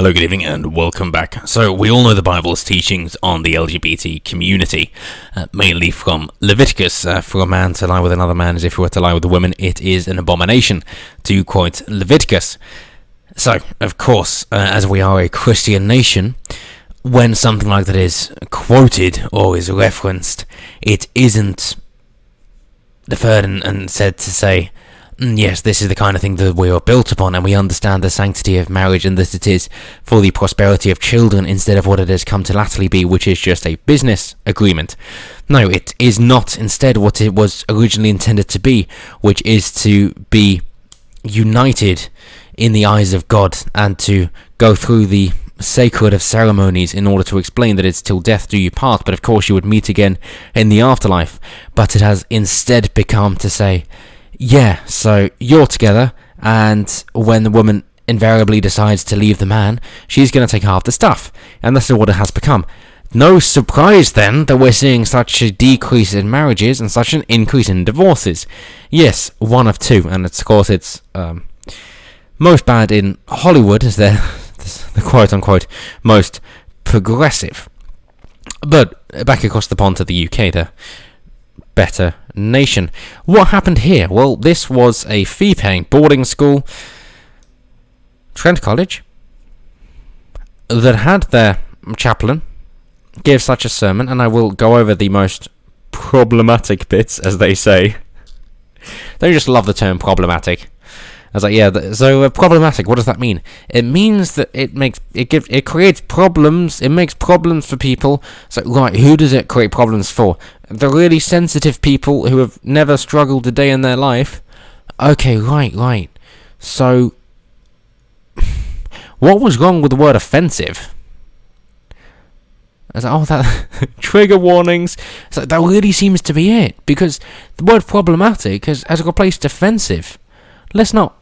Hello, good evening, and welcome back. So, we all know the Bible's teachings on the LGBT community, mainly from Leviticus. For a man to lie with another man as if he were to lie with a woman, it is an abomination, to quote Leviticus. So, of course, as we are a Christian nation, when something like that is quoted or is referenced, it isn't deferred and said to say, yes, this is the kind of thing that we are built upon, and we understand the sanctity of marriage and that it is for the prosperity of children instead of what it has come to latterly be, which is just a business agreement. No, it is not instead what it was originally intended to be, which is to be united in the eyes of God and to go through the sacred of ceremonies in order to explain that it's till death do you part, but of course you would meet again in the afterlife. But it has instead become to say, yeah, so you're together, and when the woman invariably decides to leave the man, she's going to take half the stuff, and this is what it has become. No surprise then that we're seeing such a decrease in marriages and such an increase in divorces. Yes, one of two, and of course it's most bad in Hollywood, as they're the quote-unquote most progressive. But back across the pond to the UK, the better nation. What happened here? Well, this was a fee-paying boarding school, Trent College, that had their chaplain give such a sermon, and I will go over the most problematic bits, as they say. They just love the term problematic. I was like, yeah, so problematic, what does that mean? It means that it creates problems, it makes problems for people. So, right, who does it create problems for? The really sensitive people who have never struggled a day in their life. Okay, right. So, what was wrong with the word offensive? I was like, oh, that trigger warnings. So that really seems to be it, because the word problematic has replaced offensive. Let's not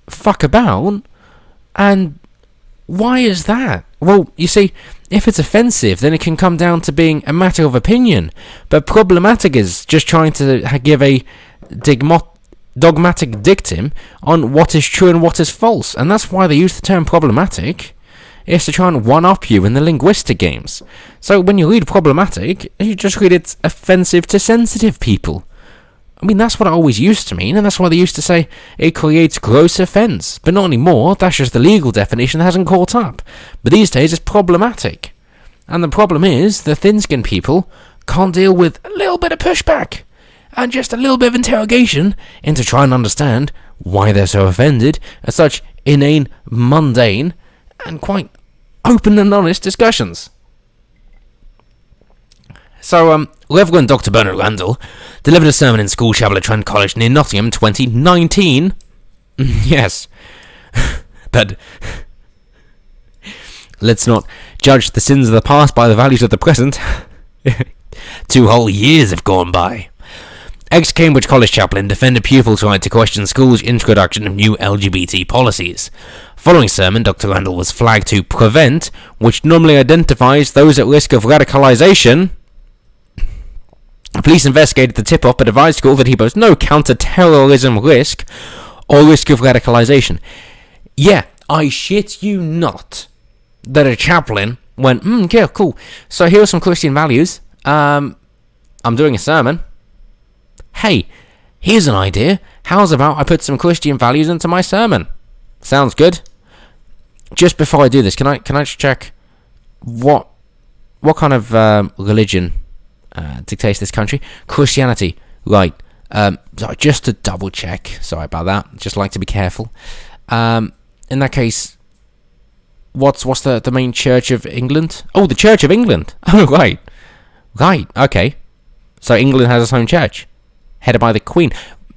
fuck about. And why is that? Well, you see, if it's offensive, then it can come down to being a matter of opinion. But problematic is just trying to give a dogmatic dictum on what is true and what is false. And that's why they use the term problematic, is to try and one-up you in the linguistic games. So when you read problematic, you just read it's offensive to sensitive people. I mean, that's what it always used to mean, and that's why they used to say it creates gross offence. But not anymore, that's just the legal definition that hasn't caught up. But these days it's problematic. And the problem is, the thin-skinned people can't deal with a little bit of pushback and just a little bit of interrogation into trying to understand why they're so offended at such inane, mundane, and quite open and honest discussions. So, Reverend Dr. Bernard Randall delivered a sermon in school chapel at Trent College near Nottingham 2019. Yes. But let's not judge the sins of the past by the values of the present. 2 whole years have gone by. Ex-Cambridge College chaplain defended pupils' right to question school's introduction of new LGBT policies. Following sermon, Dr. Randall was flagged to PREVENT, which normally identifies those at risk of radicalisation. Police investigated the tip-off but advised school that he posed no counter-terrorism risk or risk of radicalisation. Yeah, I shit you not that a chaplain went, yeah, cool. So here are some Christian values. I'm doing a sermon. Hey, here's an idea. How's about I put some Christian values into my sermon? Sounds good. Just before I do this, can I just check what kind of religion dictates this country? Christianity, right? So just to double check. Sorry about that. Just like to be careful. In that case, what's the main Church of England? Oh, the Church of England. Oh, right. Okay. So England has its own church, headed by the Queen.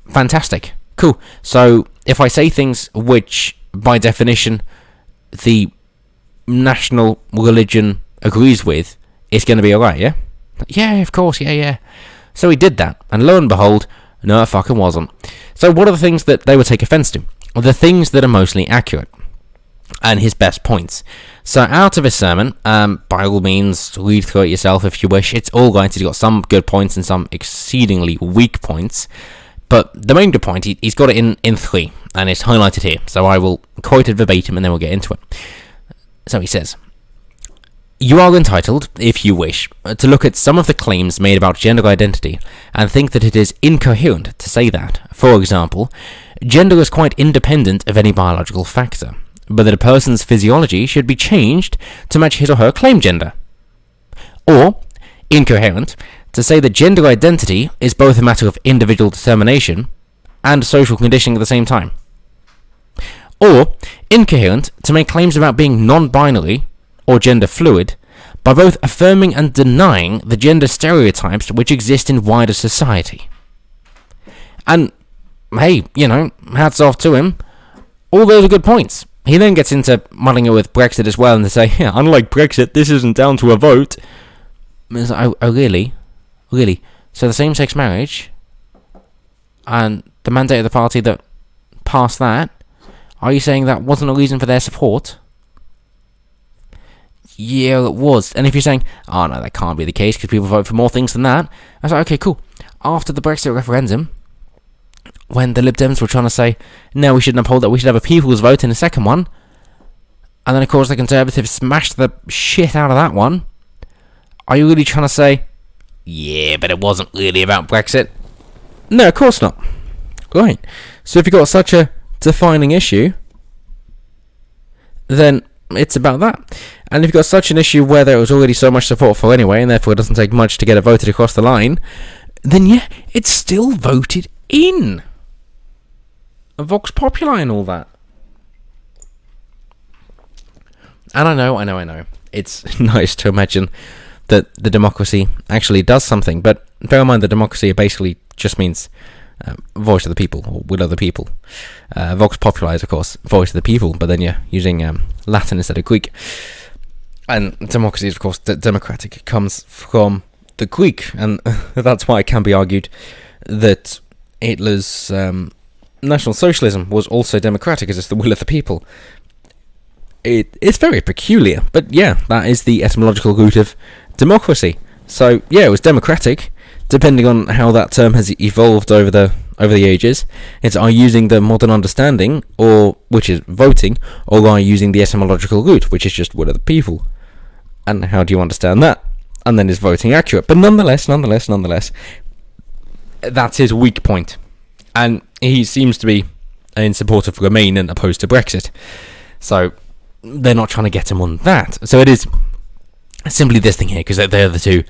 Fantastic. Cool. So if I say things which, by definition, the national religion agrees with, it's going to be alright, yeah? Yeah, of course, yeah. So he did that, and lo and behold, no, it fucking wasn't. So what are the things that they would take offence to? The things that are mostly accurate, and his best points. So out of his sermon, by all means, read through it yourself if you wish. It's all right. He's got some good points and some exceedingly weak points. But the main good point, he's got it in 3, and it's highlighted here. So I will quote it verbatim, and then we'll get into it. So he says, "You are entitled, if you wish, to look at some of the claims made about gender identity and think that it is incoherent to say that, for example, gender is quite independent of any biological factor, but that a person's physiology should be changed to match his or her claimed gender. Or, incoherent to say that gender identity is both a matter of individual determination and social conditioning at the same time. Or, incoherent to make claims about being non-binary or gender fluid by both affirming and denying the gender stereotypes which exist in wider society." And, hey, hats off to him. All those are good points. He then gets into muddling it with Brexit as well, and to say, yeah, unlike Brexit, this isn't down to a vote. It's like, oh, really? Really? So the same-sex marriage and the mandate of the party that passed that, are you saying that wasn't a reason for their support? Yeah, it was. And if you're saying, oh no, that can't be the case because people vote for more things than that, I was like, okay, cool. After the Brexit referendum, when the Lib Dems were trying to say, no, we shouldn't uphold that, we should have a people's vote in the second one, and then of course the Conservatives smashed the shit out of that one, are you really trying to say, yeah, but it wasn't really about Brexit? No, of course not. Right. So if you've got such a defining issue, then it's about that. And if you've got such an issue where there was already so much support for anyway, and therefore it doesn't take much to get it voted across the line, then yeah, it's still voted in. A Vox Populi and all that. And I know. It's nice to imagine that the democracy actually does something, but bear in mind that democracy basically just means voice of the people, or will of the people. Vox Populi is, of course, voice of the people, but then you're using Latin instead of Greek. And democracy is, of course, democratic. It comes from the Greek, and that's why it can be argued that Hitler's National Socialism was also democratic, as it's the will of the people. It's very peculiar, but yeah, that is the etymological root of democracy. So yeah, it was democratic, depending on how that term has evolved over the ages. It's are you using the modern understanding, or which is voting, or are you using the etymological root, which is just will of the people? And how do you understand that? And then is voting accurate? But nonetheless, that's his weak point. And he seems to be in support of Remain and opposed to Brexit. So they're not trying to get him on that. So it is simply this thing here, because they're the two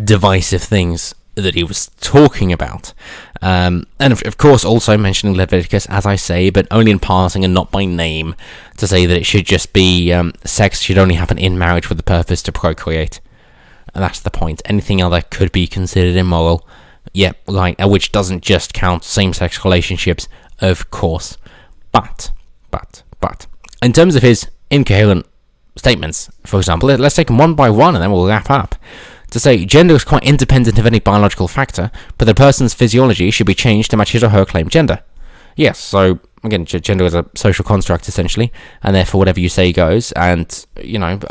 divisive things that he was talking about. And of course also mentioning Leviticus, as I say, but only in passing and not by name, to say that it should just be sex should only happen in marriage for the purpose to procreate. And that's the point. Anything other could be considered immoral. Yeah, right, which doesn't just count same-sex relationships, of course. But, in terms of his incoherent statements, for example, let's take them one by one and then we'll wrap up. To say, gender is quite independent of any biological factor, but the person's physiology should be changed to match his or her claimed gender. Yes, so, again, gender is a social construct, essentially, and therefore whatever you say goes, and,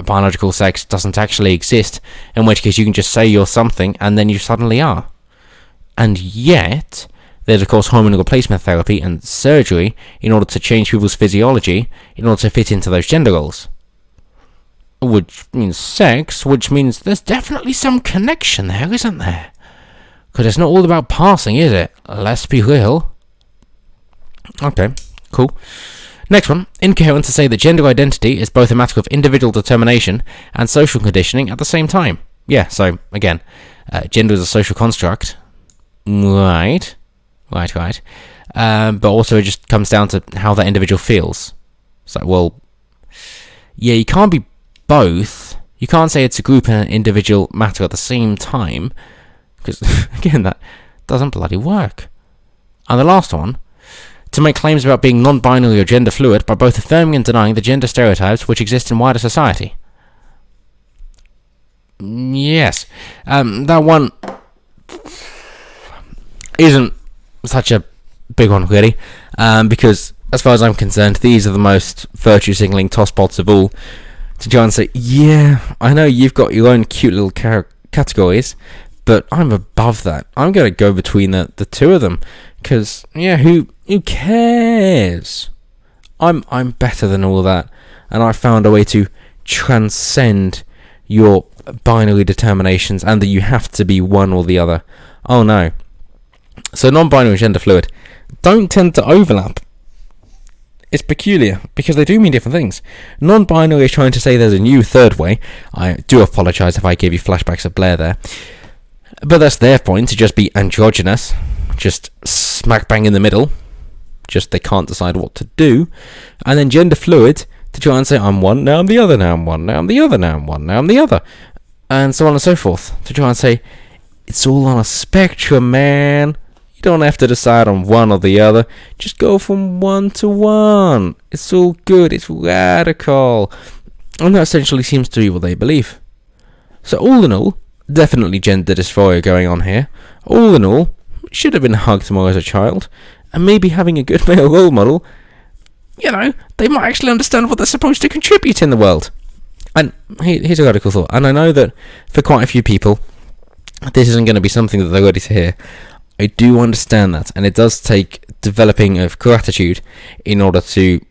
biological sex doesn't actually exist, in which case you can just say you're something, and then you suddenly are. And yet, there's of course hormone replacement therapy and surgery in order to change people's physiology in order to fit into those gender roles. Which means sex, which means there's definitely some connection there, isn't there? Because it's not all about passing, is it? Let's be real. Okay, cool. Next one. Incoherent to say that gender identity is both a matter of individual determination and social conditioning at the same time. Yeah, so, again, gender is a social construct. Right. But also it just comes down to how that individual feels. So, well, yeah, you can't be both. You can't say it's a group and an individual matter at the same time, because, again, that doesn't bloody work. And the last one, to make claims about being non-binary or gender fluid by both affirming and denying the gender stereotypes which exist in wider society. Yes. That one isn't such a big one, really, because as far as I'm concerned, these are the most virtue-signaling tosspots of all, to try and say, yeah, I know you've got your own cute little categories, but I'm above that. I'm going to go between the two of them, because, yeah, who cares? I'm better than all that, and I found a way to transcend your binary determinations and that you have to be one or the other. Oh no. So non-binary and gender fluid don't tend to overlap. It's peculiar, because they do mean different things. Non-binary is trying to say there's a new third way. I do apologise if I gave you flashbacks of Blair there. But that's their point, to just be androgynous. Just smack bang in the middle. Just they can't decide what to do. And then gender fluid, to try and say, I'm one, now I'm the other, now I'm one, now I'm the other, now I'm one, now I'm the other. And so on and so forth. To try and say, it's all on a spectrum, man. You don't have to decide on one or the other. Just go from one to one. It's all good. It's radical. And that essentially seems to be what they believe. So all in all, definitely gender dysphoria going on here. All in all, should have been hugged more as a child. And maybe having a good male role model, they might actually understand what they're supposed to contribute in the world. And here's a radical thought. And I know that for quite a few people, this isn't going to be something that they're ready to hear. I do understand that, and it does take developing of gratitude in order to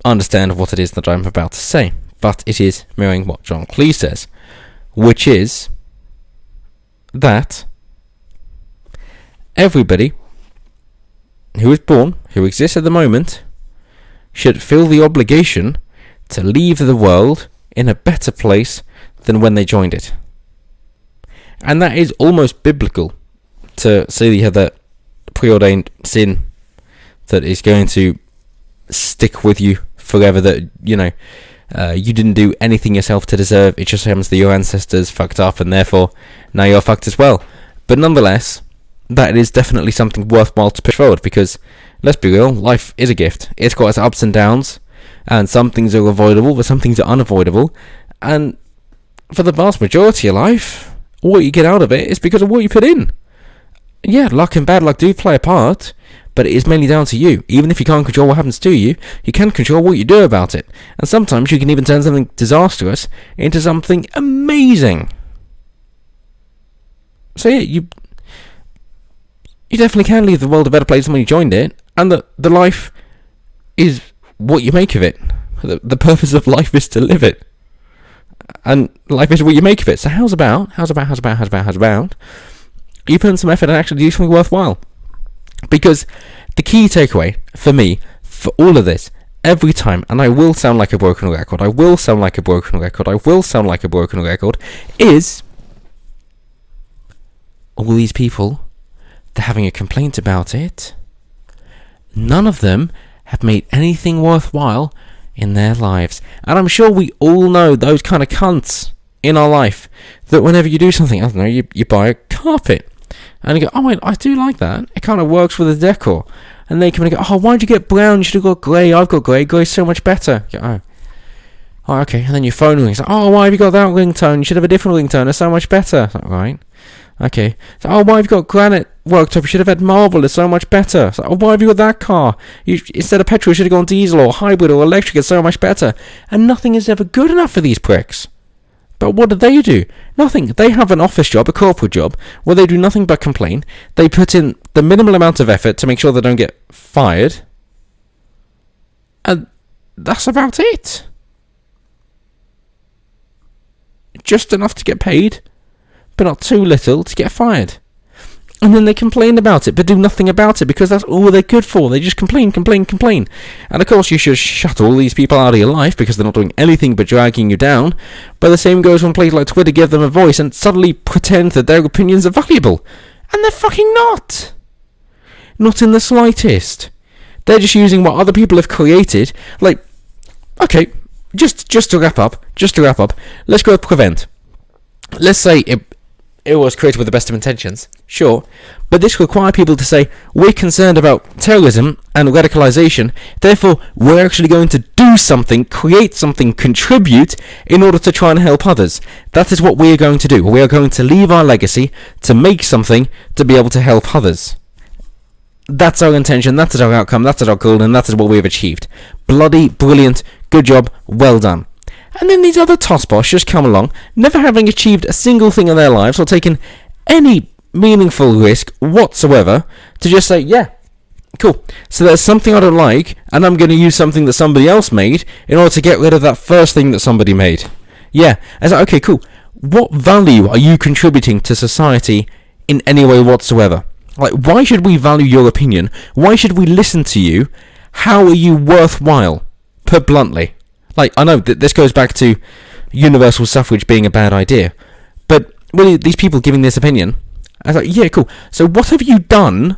understand what it is that I'm about to say. But it is mirroring what John Cleese says, which is that everybody who is born, who exists at the moment, should feel the obligation to leave the world in a better place than when they joined it. And that is almost biblical, to say that you have that preordained sin that is going to stick with you forever, that you didn't do anything yourself to deserve. It just happens that your ancestors fucked up and therefore now you're fucked as well. But nonetheless, that is definitely something worthwhile to push forward, because let's be real, life is a gift. It's got its ups and downs, and some things are avoidable but some things are unavoidable, and for the vast majority of life, what you get out of it is because of what you put in. Yeah, luck and bad luck do play a part, but it is mainly down to you. Even if you can't control what happens to you, you can control what you do about it. And sometimes you can even turn something disastrous into something amazing. So yeah, you definitely can leave the world a better place than when you joined it, and the life is what you make of it. The purpose of life is to live it. And life is what you make of it. So how's about you put in some effort and actually do something worthwhile? Because the key takeaway for me, for all of this, every time, and I will sound like a broken record, is all these people, they're having a complaint about it. None of them have made anything worthwhile in their lives. And I'm sure we all know those kind of cunts in our life, that whenever you do something, I don't know, you buy a carpet, and you go, oh, I do like that, it kind of works with the decor. And they come and go, oh, why'd you get brown? You should have got grey. I've got grey's so much better. You go, oh, okay. And then your phone rings. Oh, why have you got that ringtone? You should have a different ringtone. It's so much better. Like, right. Okay. So, oh, why have you got granite worktop? You should have had marble. It's so much better. So, oh, why have you got that car? Instead of petrol, you should have gone diesel or hybrid or electric. It's so much better. And nothing is ever good enough for these pricks. But what do? Nothing. They have an office job, a corporate job, where they do nothing but complain. They put in the minimal amount of effort to make sure they don't get fired. And that's about it. Just enough to get paid, but not too little to get fired. And then they complain about it, but do nothing about it, because that's all they're good for. They just complain. And of course you should shut all these people out of your life, because they're not doing anything but dragging you down. But the same goes when places like Twitter give them a voice and suddenly pretend that their opinions are valuable. And they're fucking not. Not in the slightest. They're just using what other people have created. Like, okay, just to wrap up, let's go with Prevent. Let's say it was created with the best of intentions, sure, but this required people to say, we're concerned about terrorism and radicalization, therefore we're actually going to do something, create something, contribute in order to try and help others. That is what we are going to do. We are going to leave our legacy to make something to be able to help others. That's our intention, that is our outcome, that is our goal, and that is what we have achieved. Bloody brilliant, good job, well done. And then these other tosspots just come along, never having achieved a single thing in their lives or taken any meaningful risk whatsoever, to just say, yeah, cool. So there's something I don't like, and I'm going to use something that somebody else made in order to get rid of that first thing that somebody made. Yeah. I was like, okay, cool. What value are you contributing to society in any way whatsoever? Like, why should we value your opinion? Why should we listen to you? How are you worthwhile? Put bluntly. Like, I know that this goes back to universal suffrage being a bad idea, but really, these people giving this opinion, I was like, yeah, cool. So what have you done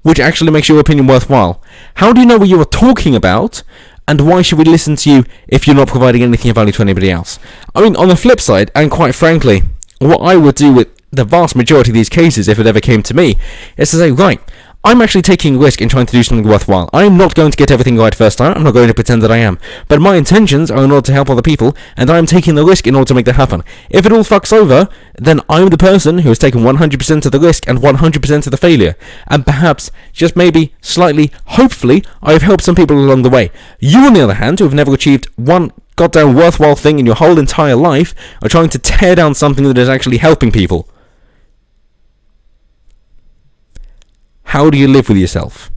which actually makes your opinion worthwhile? How do you know what you are talking about? And why should we listen to you if you're not providing anything of value to anybody else? I mean, on the flip side, and quite frankly, what I would do with the vast majority of these cases, if it ever came to me, is to say, right, I'm actually taking a risk in trying to do something worthwhile. I'm not going to get everything right first time. I'm not going to pretend that I am. But my intentions are in order to help other people, and I'm taking the risk in order to make that happen. If it all fucks over, then I'm the person who has taken 100% of the risk and 100% of the failure. And perhaps, just maybe, slightly, hopefully, I've helped some people along the way. You, on the other hand, who have never achieved one goddamn worthwhile thing in your whole entire life, are trying to tear down something that is actually helping people. How do you live with yourself?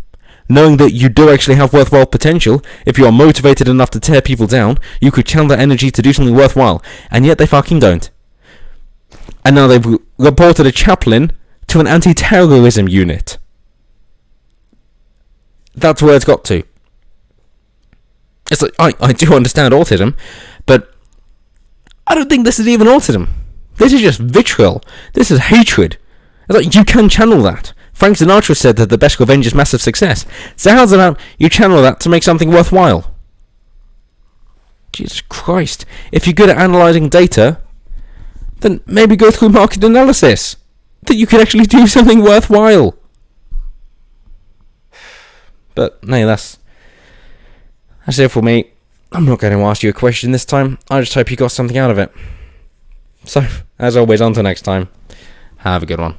Knowing that you do actually have worthwhile potential, if you are motivated enough to tear people down, you could channel that energy to do something worthwhile, and yet they fucking don't. And now they've reported a chaplain to an anti-terrorism unit. That's where it's got to. It's like, I do understand autism, but I don't think this is even autism. This is just vitriol. This is hatred. It's like, you can channel that. Frank Sinatra said that the best revenge is massive success. So how's it about you channel that to make something worthwhile? Jesus Christ. If you're good at analysing data, then maybe go through market analysis. That you could actually do something worthwhile. But, no, that's it for me. I'm not going to ask you a question this time. I just hope you got something out of it. So, as always, until next time, have a good one.